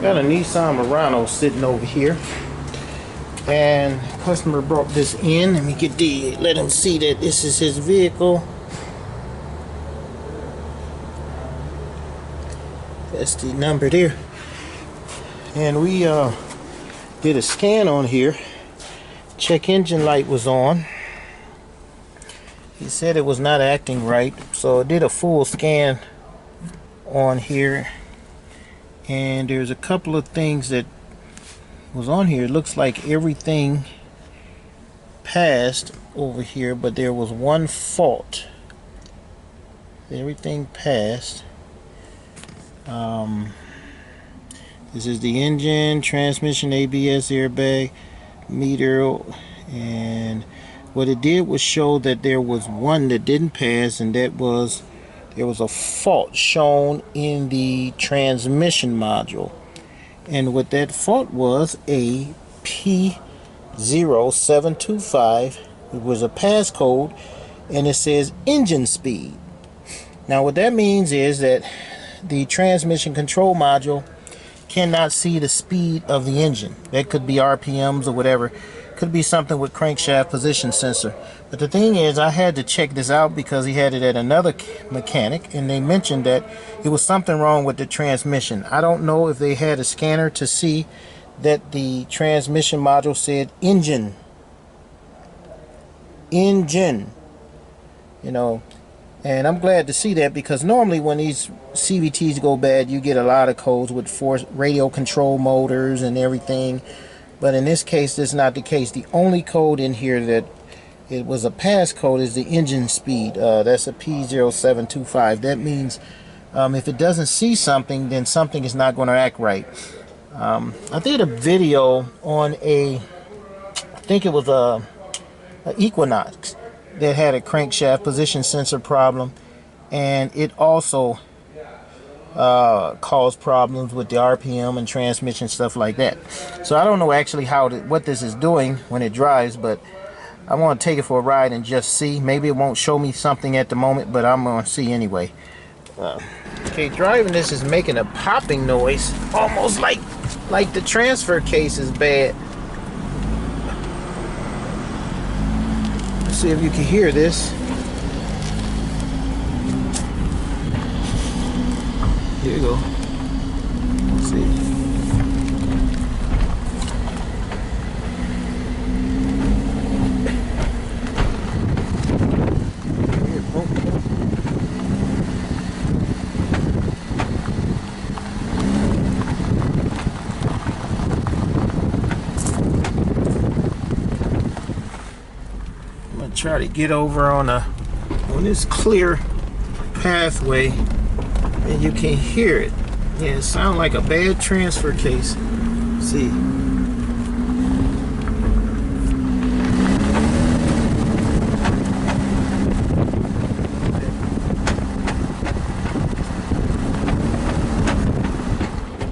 Got a Nissan Murano sitting over here, and customer brought this in. Let him see that this is his vehicle. That's the number there. And we did a scan on here. Check engine light was on. He said it was not acting right, so I did a full scan on here, and there's a couple of things that was on here. It looks like everything passed over here, but there was one fault. Everything passed. This is the engine, transmission, ABS, airbag, meter, and what it did was show that there was one that didn't pass, and that was there was a fault shown in the transmission module. And what that fault was, a P0725. It was a passcode, and it says engine speed. Now what that means is that the transmission control module cannot see the speed of the engine. That could be RPMs or whatever. Could be something with crankshaft position sensor. But the thing is, I had to check this out because he had it at another mechanic, and they mentioned that it was something wrong with the transmission. I don't know if they had a scanner to see that the transmission module said engine, you know. And I'm glad to see that, because normally when these CVTs go bad, you get a lot of codes with force radio control motors and everything. But in this case, that's not the case. The only code in here that it was a passcode is the engine speed. That's a P0725. That means if it doesn't see something, then something is not going to act right. I did a video on I think it was a Equinox that had a crankshaft position sensor problem, and it also caused problems with the RPM and transmission, stuff like that. So I don't know actually what this is doing when it drives, but I want to take it for a ride and just see. Maybe it won't show me something at the moment, but I'm going to see anyway. Okay, driving this is making a popping noise, almost like the transfer case is bad. Let's see if you can hear this. Here you go. Let's see. I'm gonna try to get over on this clear pathway, and you can hear it. Yeah, it sounds like a bad transfer case. Let's see.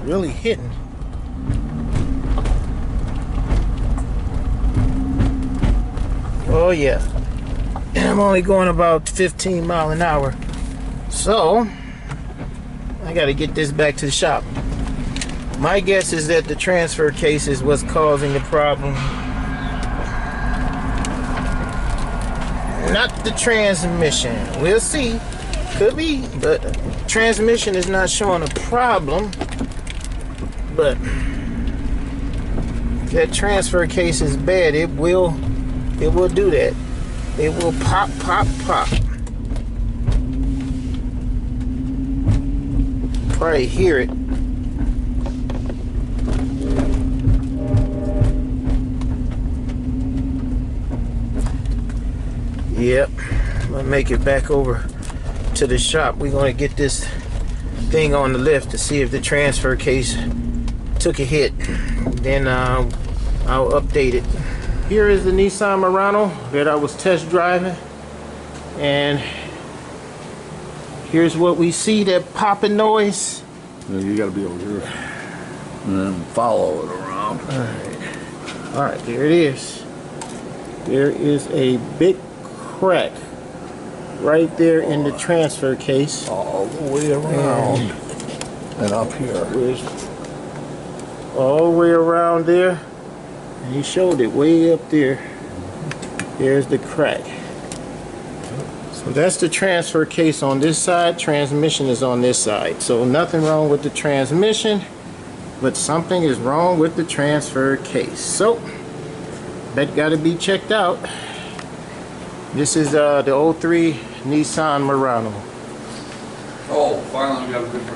Really hitting. Oh yeah. And I'm only going about 15 miles an hour. So I got to get this back to the shop. My guess is that the transfer case is what's causing the problem, not the transmission. We'll see. Could be, but transmission is not showing a problem. But that transfer case is bad. It will do that. It will pop, pop, pop. Probably hear it. Yep. I'm gonna make it back over to the shop. We're gonna get this thing on the lift to see if the transfer case took a hit. Then I'll update it. Here is the Nissan Murano that I was test driving, and here's what we see, that popping noise. Yeah, you gotta be over here and then follow it around. Alright, there it is. There is a big crack right there in the transfer case. All the way around and up here. all the way around there, and he showed it way up there. There's the crack. So that's the transfer case on this side. Transmission is on this side. So nothing wrong with the transmission, but something is wrong with the transfer case. So that got to be checked out. This is the '03 Nissan Murano. Oh, finally we got a good